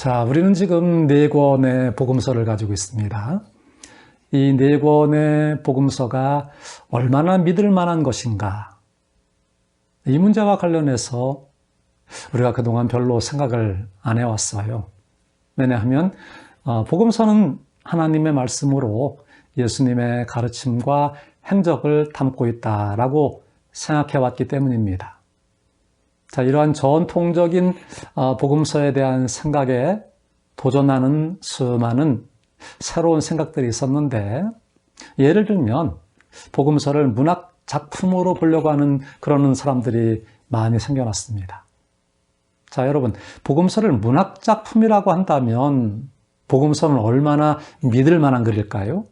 자, 우리는 지금 4권의 복음서를 가지고 있습니다. 이 4권의 복음서가 얼마나 믿을 만한 것인가? 이 문제와 관련해서 우리가 그동안 별로 생각을 안 해왔어요. 왜냐하면 복음서는 하나님의 말씀으로 예수님의 가르침과 행적을 담고 있다라고 생각해왔기 때문입니다. 자, 이러한 전통적인 복음서에 대한 생각에 도전하는 수많은 새로운 생각들이 있었는데, 예를 들면 복음서를 문학 작품으로 보려고 하는 그러는 사람들이 많이 생겨났습니다. 자, 여러분, 복음서를 문학 작품이라고 한다면 복음서는 얼마나 믿을 만한 글일까요?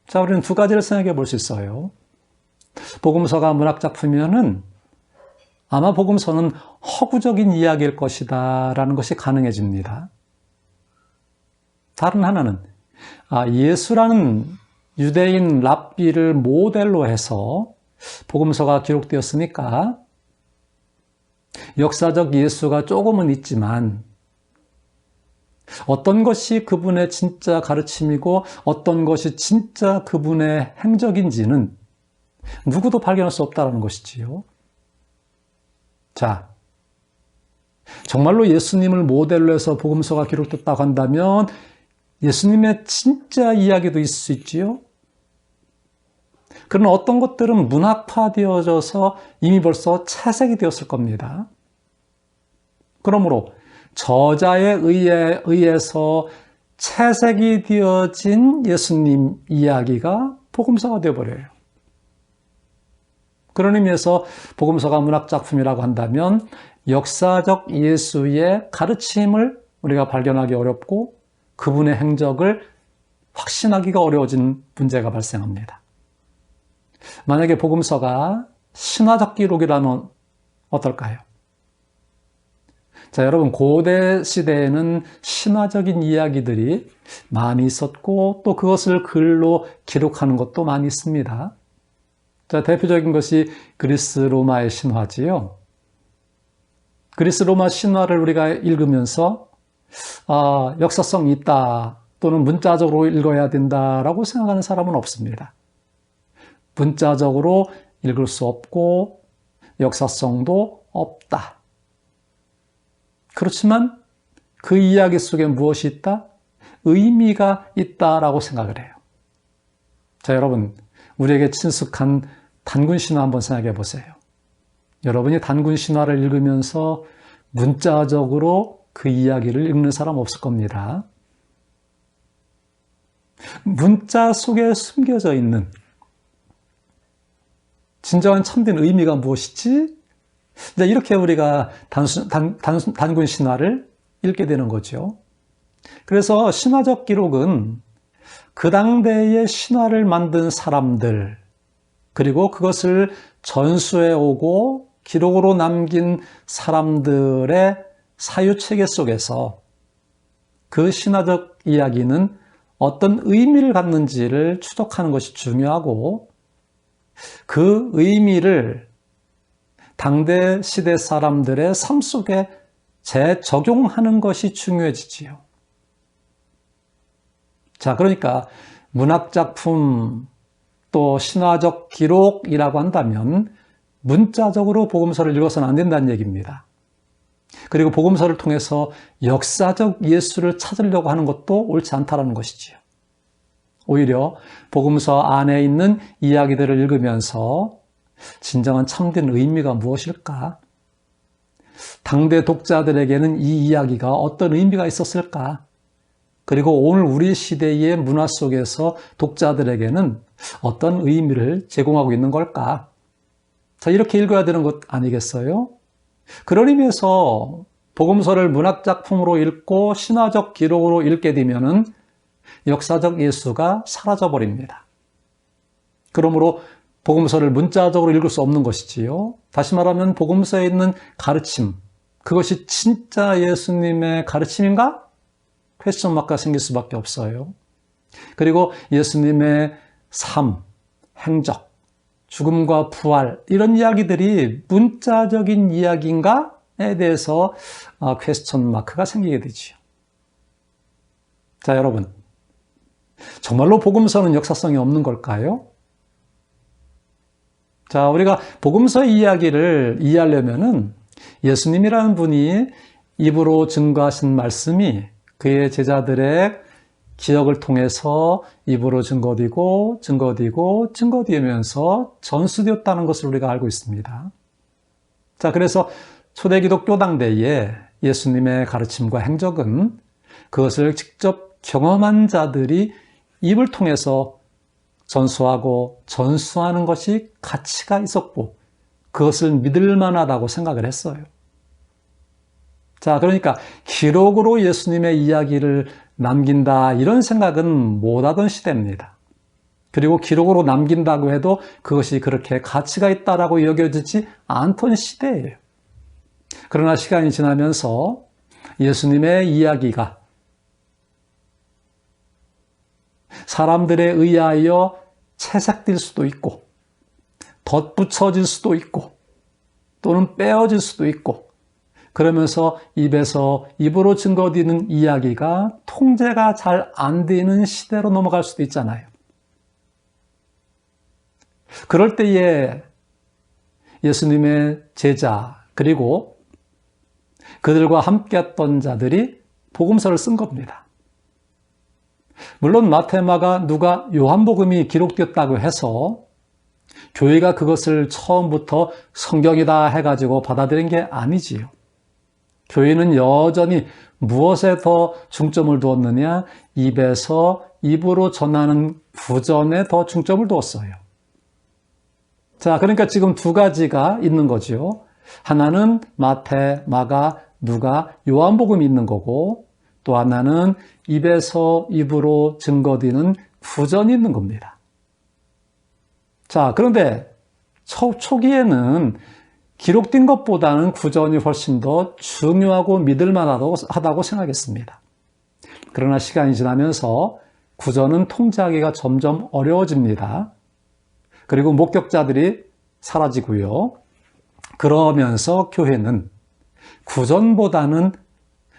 자, 우리는 두 가지를 생각해 볼 수 있어요. 복음서가 문학 작품이면은 아마 복음서는 허구적인 이야기일 것이다 라는 것이 가능해집니다. 다른 하나는 예수라는 유대인 랍비를 모델로 해서 복음서가 기록되었으니까 역사적 예수가 조금은 있지만 어떤 것이 그분의 진짜 가르침이고 어떤 것이 진짜 그분의 행적인지는 누구도 발견할 수 없다는 것이지요. 자, 정말로 예수님을 모델로 해서 복음서가 기록됐다고 한다면 예수님의 진짜 이야기도 있을 수 있지요. 그러나 어떤 것들은 문학화되어져서 이미 벌써 채색이 되었을 겁니다. 그러므로 저자에 의해서 채색이 되어진 예수님 이야기가 복음서가 되어버려요. 그런 의미에서 복음서가 문학작품이라고 한다면 역사적 예수의 가르침을 우리가 발견하기 어렵고 그분의 행적을 확신하기가 어려워진 문제가 발생합니다. 만약에 복음서가 신화적 기록이라면 어떨까요? 자, 여러분, 고대 시대에는 신화적인 이야기들이 많이 있었고 또 그것을 글로 기록하는 것도 많이 있습니다. 자, 대표적인 것이 그리스 로마의 신화지요. 그리스 로마 신화를 우리가 읽으면서 역사성이 있다 또는 문자적으로 읽어야 된다라고 생각하는 사람은 없습니다. 문자적으로 읽을 수 없고 역사성도 없다. 그렇지만 그 이야기 속에 무엇이 있다? 의미가 있다라고 생각을 해요. 자, 여러분, 우리에게 친숙한 단군 신화 한번 생각해 보세요. 여러분이 단군 신화를 읽으면서 문자적으로 그 이야기를 읽는 사람 없을 겁니다. 문자 속에 숨겨져 있는 진정한 참된 의미가 무엇이지? 이렇게 우리가 단군 신화를 읽게 되는 거죠. 그래서 신화적 기록은 그 당대의 신화를 만든 사람들, 그리고 그것을 전수해 오고 기록으로 남긴 사람들의 사유체계 속에서 그 신화적 이야기는 어떤 의미를 갖는지를 추적하는 것이 중요하고 그 의미를 당대 시대 사람들의 삶 속에 재적용하는 것이 중요해지지요. 자, 그러니까 문학작품 또 신화적 기록이라고 한다면 문자적으로 복음서를 읽어서는 안 된다는 얘기입니다. 그리고 복음서를 통해서 역사적 예수를 찾으려고 하는 것도 옳지 않다는 것이지요. 오히려 복음서 안에 있는 이야기들을 읽으면서 진정한 참된 의미가 무엇일까? 당대 독자들에게는 이 이야기가 어떤 의미가 있었을까? 그리고 오늘 우리 시대의 문화 속에서 독자들에게는 어떤 의미를 제공하고 있는 걸까? 자, 이렇게 읽어야 되는 것 아니겠어요? 그런 의미에서 복음서를 문학작품으로 읽고 신화적 기록으로 읽게 되면은 역사적 예수가 사라져버립니다. 그러므로 복음서를 문자적으로 읽을 수 없는 것이지요. 다시 말하면 복음서에 있는 가르침, 그것이 진짜 예수님의 가르침인가? 퀘스천 마크가 생길 수밖에 없어요. 그리고 예수님의 삶, 행적, 죽음과 부활 이런 이야기들이 문자적인 이야기인가? 대해서 퀘스천 마크가 생기게 되지요. 자, 여러분. 정말로 복음서는 역사성이 없는 걸까요? 자, 우리가 복음서 이야기를 이해하려면은 예수님이라는 분이 입으로 증거하신 말씀이 그의 제자들의 기억을 통해서 입으로 증거되면서 전수되었다는 것을 우리가 알고 있습니다. 자, 그래서 초대 기독교 당대에 예수님의 가르침과 행적은 그것을 직접 경험한 자들이 입을 통해서 전수하고 전수하는 것이 가치가 있었고 그것을 믿을 만하다고 생각을 했어요. 자, 그러니까 기록으로 예수님의 이야기를 남긴다 이런 생각은 못하던 시대입니다. 그리고 기록으로 남긴다고 해도 그것이 그렇게 가치가 있다라고 여겨지지 않던 시대예요. 그러나 시간이 지나면서 예수님의 이야기가 사람들에 의하여 채색될 수도 있고 덧붙여질 수도 있고 또는 빼어질 수도 있고 그러면서 입으로 증거되는 이야기가 통제가 잘 안 되는 시대로 넘어갈 수도 있잖아요. 그럴 때에 예수님의 제자 그리고 그들과 함께했던 자들이 복음서를 쓴 겁니다. 물론 마태, 마가, 누가, 요한복음이 기록되었다고 해서 교회가 그것을 처음부터 성경이다 해가지고 받아들인 게 아니지요. 교회는 여전히 무엇에 더 중점을 두었느냐? 입에서 입으로 전하는 구전에 더 중점을 두었어요. 자, 그러니까 지금 두 가지가 있는 거죠. 하나는 마태, 마가, 누가, 요한복음이 있는 거고 또 하나는 입에서 입으로 증거되는 구전이 있는 겁니다. 자, 그런데 초기에는 기록된 것보다는 구전이 훨씬 더 중요하고 믿을만하다고 생각했습니다. 그러나 시간이 지나면서 구전은 통제하기가 점점 어려워집니다. 그리고 목격자들이 사라지고요. 그러면서 교회는 구전보다는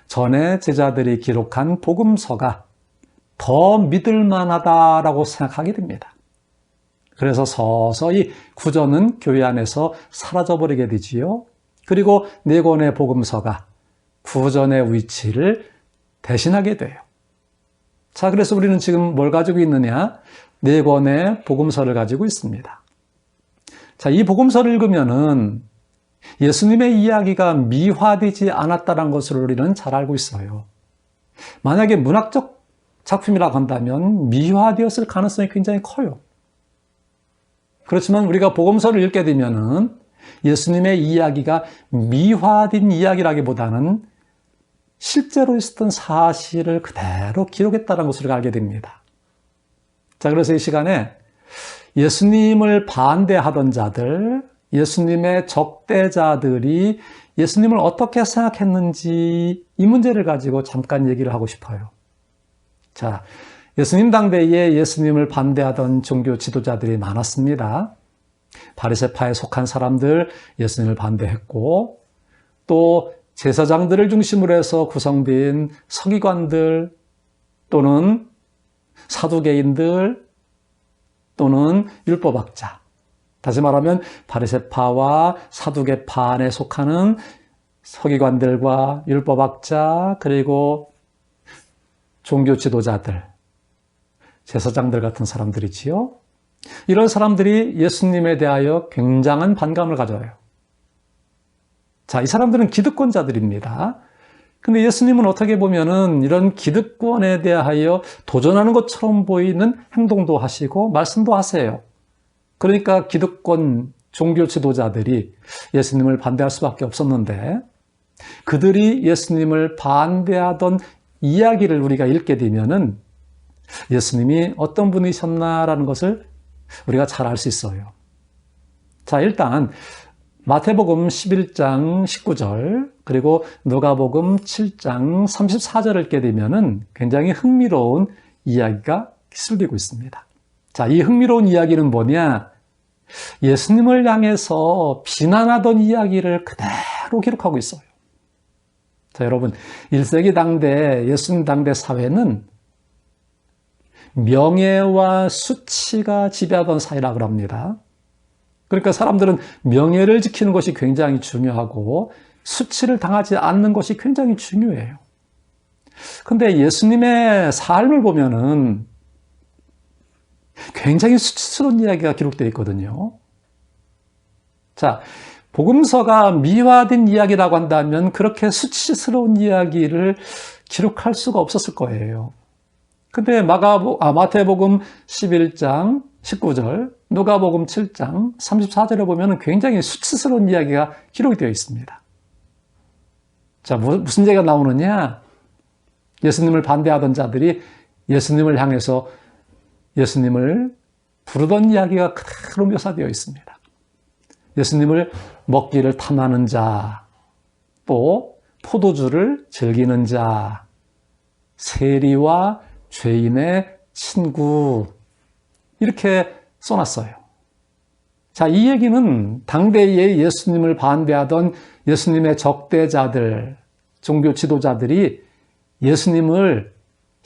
전에 제자들이 기록한 복음서가 더 믿을만하다라고 생각하게 됩니다. 그래서 서서히 구전은 교회 안에서 사라져버리게 되지요. 그리고 네 권의 복음서가 구전의 위치를 대신하게 돼요. 자, 그래서 우리는 지금 뭘 가지고 있느냐? 네 권의 복음서를 가지고 있습니다. 자, 이 복음서를 읽으면은 예수님의 이야기가 미화되지 않았다는 것을 우리는 잘 알고 있어요. 만약에 문학적 작품이라고 한다면 미화되었을 가능성이 굉장히 커요. 그렇지만 우리가 복음서를 읽게 되면은 예수님의 이야기가 미화된 이야기라기보다는 실제로 있었던 사실을 그대로 기록했다는 것을 알게 됩니다. 자, 그래서 이 시간에 예수님을 반대하던 자들, 예수님의 적대자들이 예수님을 어떻게 생각했는지 이 문제를 가지고 잠깐 얘기를 하고 싶어요. 자, 예수님 당대에 예수님을 반대하던 종교 지도자들이 많았습니다. 바리새파에 속한 사람들 예수님을 반대했고 또 제사장들을 중심으로 해서 구성된 서기관들 또는 사두개인들 또는 율법학자, 다시 말하면 바리새파와 사두개파 안에 속하는 서기관들과 율법학자 그리고 종교 지도자들, 제사장들 같은 사람들이지요. 이런 사람들이 예수님에 대하여 굉장한 반감을 가져요. 자, 이 사람들은 기득권자들입니다. 근데 예수님은 어떻게 보면은 이런 기득권에 대하여 도전하는 것처럼 보이는 행동도 하시고 말씀도 하세요. 그러니까 기득권 종교 지도자들이 예수님을 반대할 수밖에 없었는데 그들이 예수님을 반대하던 이야기를 우리가 읽게 되면은 예수님이 어떤 분이셨나라는 것을 우리가 잘 알 수 있어요. 자, 일단 마태복음 11장 19절 그리고 누가복음 7장 34절을 읽게 되면은 굉장히 흥미로운 이야기가 기술되고 있습니다. 자, 이 흥미로운 이야기는 뭐냐? 예수님을 향해서 비난하던 이야기를 그대로 기록하고 있어요. 자, 여러분, 1세기 당대, 예수님 당대 사회는 명예와 수치가 지배하던 사회라고 합니다. 그러니까 사람들은 명예를 지키는 것이 굉장히 중요하고 수치를 당하지 않는 것이 굉장히 중요해요. 근데 예수님의 삶을 보면은 굉장히 수치스러운 이야기가 기록되어 있거든요. 자, 복음서가 미화된 이야기라고 한다면 그렇게 수치스러운 이야기를 기록할 수가 없었을 거예요. 근데 마태복음 11장 19절, 누가복음 7장 34절에 보면 굉장히 수치스러운 이야기가 기록이 되어 있습니다. 자, 무슨 얘기가 나오느냐? 예수님을 반대하던 자들이 예수님을 향해서 예수님을 부르던 이야기가 그대로 묘사되어 있습니다. 예수님을 먹기를 탐하는 자, 또 포도주를 즐기는 자, 세리와 죄인의 친구, 이렇게 써놨어요. 자, 이 얘기는 당대의 예수님을 반대하던 예수님의 적대자들, 종교 지도자들이 예수님을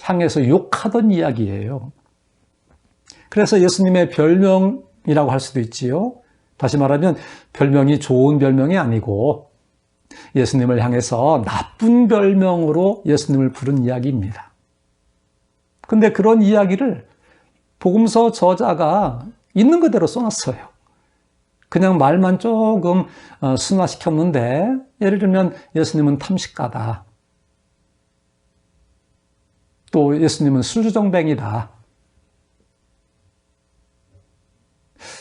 향해서 욕하던 이야기예요. 그래서 예수님의 별명이라고 할 수도 있지요. 다시 말하면 별명이 좋은 별명이 아니고 예수님을 향해서 나쁜 별명으로 예수님을 부른 이야기입니다. 근데 그런 이야기를 복음서 저자가 있는 그대로 써놨어요. 그냥 말만 조금 순화시켰는데, 예를 들면 예수님은 탐식가다. 또 예수님은 술주정뱅이다.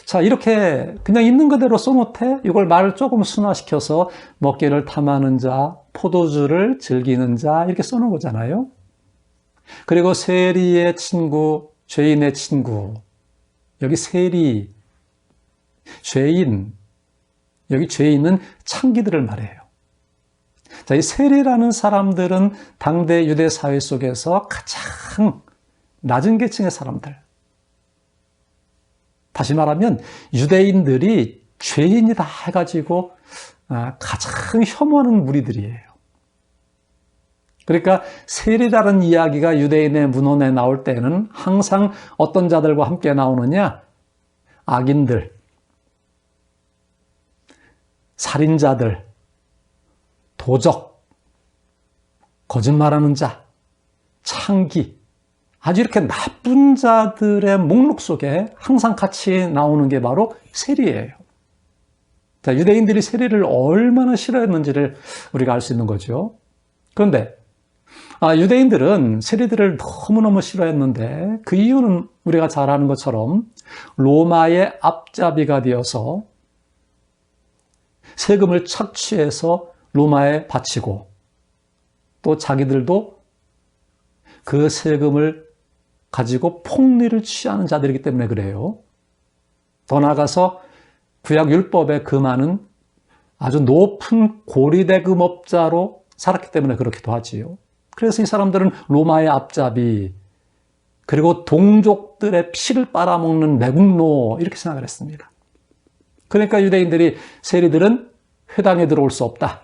자, 이렇게 그냥 있는 그대로 써놓되 이걸 말을 조금 순화시켜서 먹기를 탐하는 자, 포도주를 즐기는 자, 이렇게 써놓은 거잖아요. 그리고 세리의 친구, 죄인의 친구. 여기 세리, 죄인. 여기 죄인은 창기들을 말해요. 자, 이 세리라는 사람들은 당대 유대 사회 속에서 가장 낮은 계층의 사람들. 다시 말하면 유대인들이 죄인이다 해가지고 가장 혐오하는 무리들이에요. 그러니까 세리라는 이야기가 유대인의 문헌에 나올 때는 항상 어떤 자들과 함께 나오느냐? 악인들, 살인자들, 도적, 거짓말하는 자, 창기, 아주 이렇게 나쁜 자들의 목록 속에 항상 같이 나오는 게 바로 세리예요. 자, 유대인들이 세리를 얼마나 싫어했는지를 우리가 알 수 있는 거죠. 그런데 유대인들은 세리들을 너무너무 싫어했는데 그 이유는 우리가 잘 아는 것처럼 로마의 앞잡이가 되어서 세금을 착취해서 로마에 바치고 또 자기들도 그 세금을 가지고 폭리를 취하는 자들이기 때문에 그래요. 더 나아가서 구약 율법에 금하는 아주 높은 고리대금업자로 살았기 때문에 그렇기도 하지요. 그래서 이 사람들은 로마의 앞잡이, 그리고 동족들의 피를 빨아먹는 매국노, 이렇게 생각을 했습니다. 그러니까 유대인들이 세리들은 회당에 들어올 수 없다.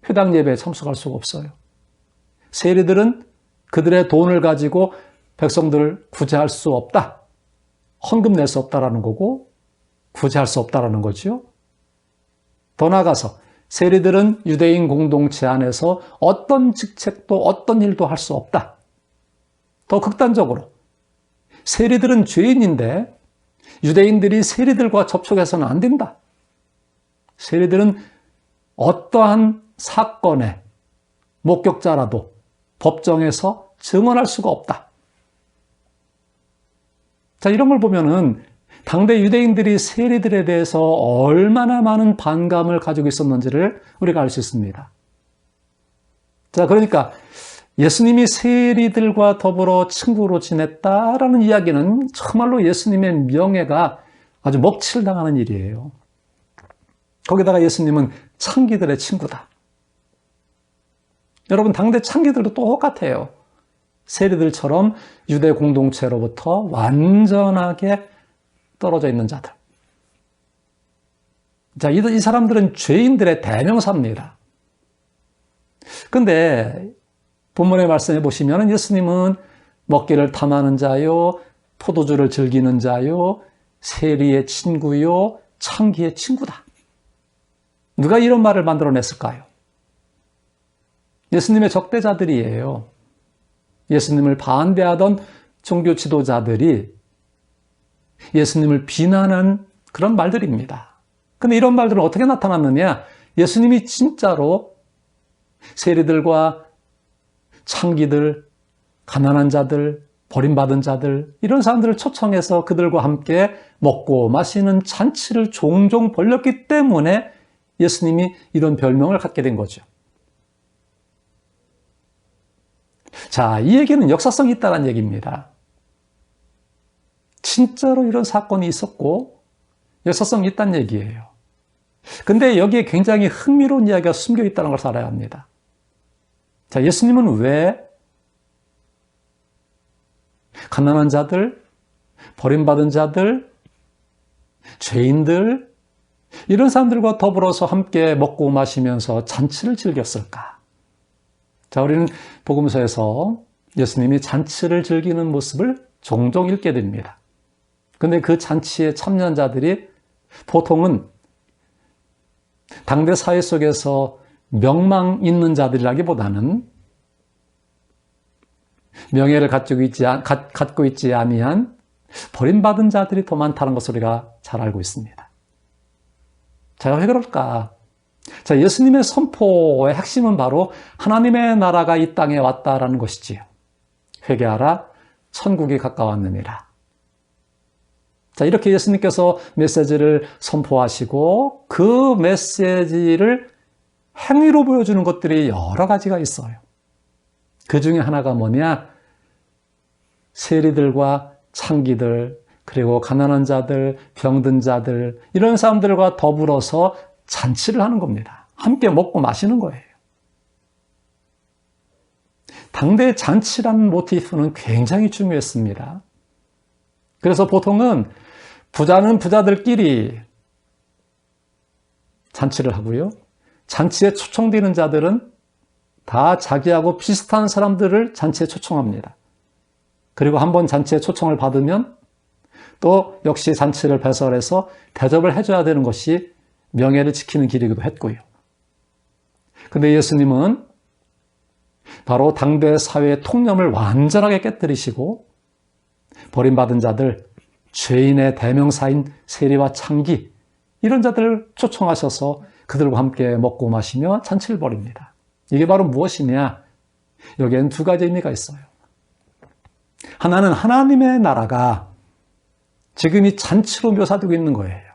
회당 예배에 참석할 수가 없어요. 세리들은 그들의 돈을 가지고 백성들을 구제할 수 없다. 헌금 낼 수 없다라는 거고 구제할 수 없다라는 거죠. 더 나아가서 세리들은 유대인 공동체 안에서 어떤 직책도 어떤 일도 할 수 없다. 더 극단적으로 세리들은 죄인인데 유대인들이 세리들과 접촉해서는 안 된다. 세리들은 어떠한 사건의 목격자라도 법정에서 증언할 수가 없다. 자, 이런 걸 보면은 당대 유대인들이 세리들에 대해서 얼마나 많은 반감을 가지고 있었는지를 우리가 알 수 있습니다. 자, 그러니까 예수님이 세리들과 더불어 친구로 지냈다라는 이야기는 정말로 예수님의 명예가 아주 먹칠당하는 일이에요. 거기다가 예수님은 창기들의 친구다. 여러분, 당대 창기들도 똑같아요. 세리들처럼 유대 공동체로부터 완전하게 떨어져 있는 자들. 자, 이 사람들은 죄인들의 대명사입니다. 근데 본문의 말씀에 보시면 예수님은 먹기를 탐하는 자요, 포도주를 즐기는 자요, 세리의 친구요, 창기의 친구다. 누가 이런 말을 만들어냈을까요? 예수님의 적대자들이에요. 예수님을 반대하던 종교 지도자들이 예수님을 비난한 그런 말들입니다. 근데 이런 말들은 어떻게 나타났느냐? 예수님이 진짜로 세리들과 창기들, 가난한 자들, 버림받은 자들, 이런 사람들을 초청해서 그들과 함께 먹고 마시는 잔치를 종종 벌였기 때문에 예수님이 이런 별명을 갖게 된 거죠. 자, 이 얘기는 역사성이 있다는 얘기입니다. 진짜로 이런 사건이 있었고 역사성이 있다는 얘기예요. 근데 여기에 굉장히 흥미로운 이야기가 숨겨 있다는 걸 알아야 합니다. 자, 예수님은 왜 가난한 자들, 버림받은 자들, 죄인들, 이런 사람들과 더불어서 함께 먹고 마시면서 잔치를 즐겼을까? 자, 우리는 복음서에서 예수님이 잔치를 즐기는 모습을 종종 읽게 됩니다. 근데 그 잔치에 참여한 자들이 보통은 당대 사회 속에서 명망 있는 자들이라기보다는 명예를 갖고 있지 아니한 버림받은 자들이 더 많다는 것을 우리가 잘 알고 있습니다. 자, 왜 그럴까? 자, 예수님의 선포의 핵심은 바로 하나님의 나라가 이 땅에 왔다라는 것이지요. 회개하라, 천국이 가까웠느니라. 자, 이렇게 예수님께서 메시지를 선포하시고 그 메시지를 행위로 보여주는 것들이 여러 가지가 있어요. 그 중에 하나가 뭐냐? 세리들과 창기들, 그리고 가난한 자들, 병든 자들, 이런 사람들과 더불어서 잔치를 하는 겁니다. 함께 먹고 마시는 거예요. 당대 잔치라는 모티프는 굉장히 중요했습니다. 그래서 보통은 부자는 부자들끼리 잔치를 하고요. 잔치에 초청되는 자들은 다 자기하고 비슷한 사람들을 잔치에 초청합니다. 그리고 한번 잔치에 초청을 받으면 또 역시 잔치를 배설해서 대접을 해줘야 되는 것이 명예를 지키는 길이기도 했고요. 근데 예수님은 바로 당대 사회의 통념을 완전하게 깨뜨리시고 버림받은 자들, 죄인의 대명사인 세리와 창기, 이런 자들을 초청하셔서 그들과 함께 먹고 마시며 잔치를 벌입니다. 이게 바로 무엇이냐? 여기에는 두 가지 의미가 있어요. 하나는 하나님의 나라가 지금 이 잔치로 묘사되고 있는 거예요.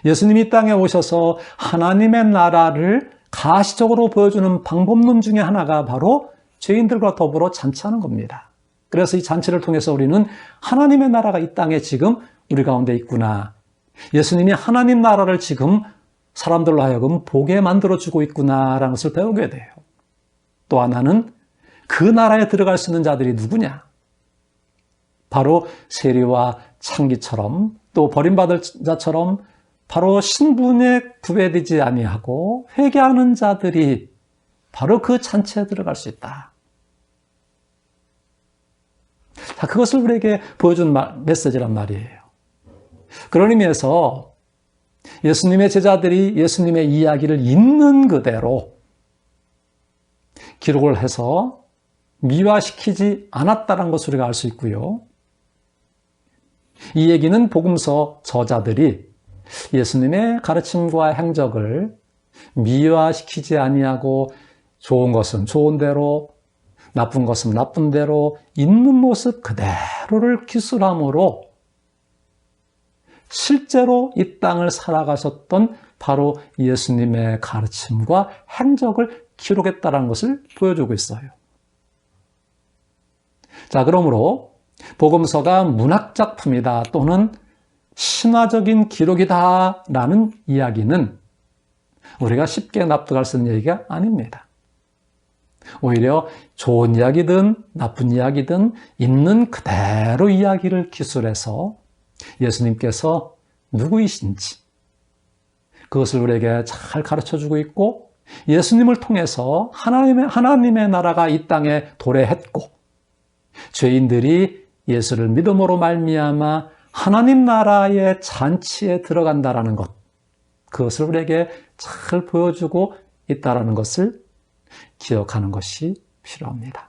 예수님이 이 땅에 오셔서 하나님의 나라를 가시적으로 보여주는 방법론 중에 하나가 바로 죄인들과 더불어 잔치하는 겁니다. 그래서 이 잔치를 통해서 우리는 하나님의 나라가 이 땅에 지금 우리 가운데 있구나. 예수님이 하나님 나라를 지금 사람들로 하여금 보게 만들어주고 있구나라는 것을 배우게 돼요. 또 하나는 그 나라에 들어갈 수 있는 자들이 누구냐? 바로 세리와 창기처럼 또 버림받을 자처럼 바로 신분에 구애되지 아니하고 회개하는 자들이 바로 그 잔치에 들어갈 수 있다. 자, 그것을 우리에게 보여준 메시지란 말이에요. 그런 의미에서 예수님의 제자들이 예수님의 이야기를 있는 그대로 기록을 해서 미화시키지 않았다는 것을 우리가 알 수 있고요. 이 얘기는 복음서 저자들이 예수님의 가르침과 행적을 미화시키지 아니하고 좋은 것은 좋은 대로, 나쁜 것은 나쁜 대로 있는 모습 그대로를 기술함으로 실제로 이 땅을 살아가셨던 바로 예수님의 가르침과 행적을 기록했다는 것을 보여주고 있어요. 자, 그러므로 복음서가 문학작품이다 또는 신화적인 기록이다 라는 이야기는 우리가 쉽게 납득할 수 있는 얘기가 아닙니다. 오히려 좋은 이야기든 나쁜 이야기든 있는 그대로 이야기를 기술해서 예수님께서 누구이신지 그것을 우리에게 잘 가르쳐주고 있고 예수님을 통해서 하나님의 나라가 이 땅에 도래했고 죄인들이 예수를 믿음으로 말미암아 하나님 나라의 잔치에 들어간다라는 것, 그것을 우리에게 잘 보여주고 있다라는 것을 기억하는 것이 필요합니다.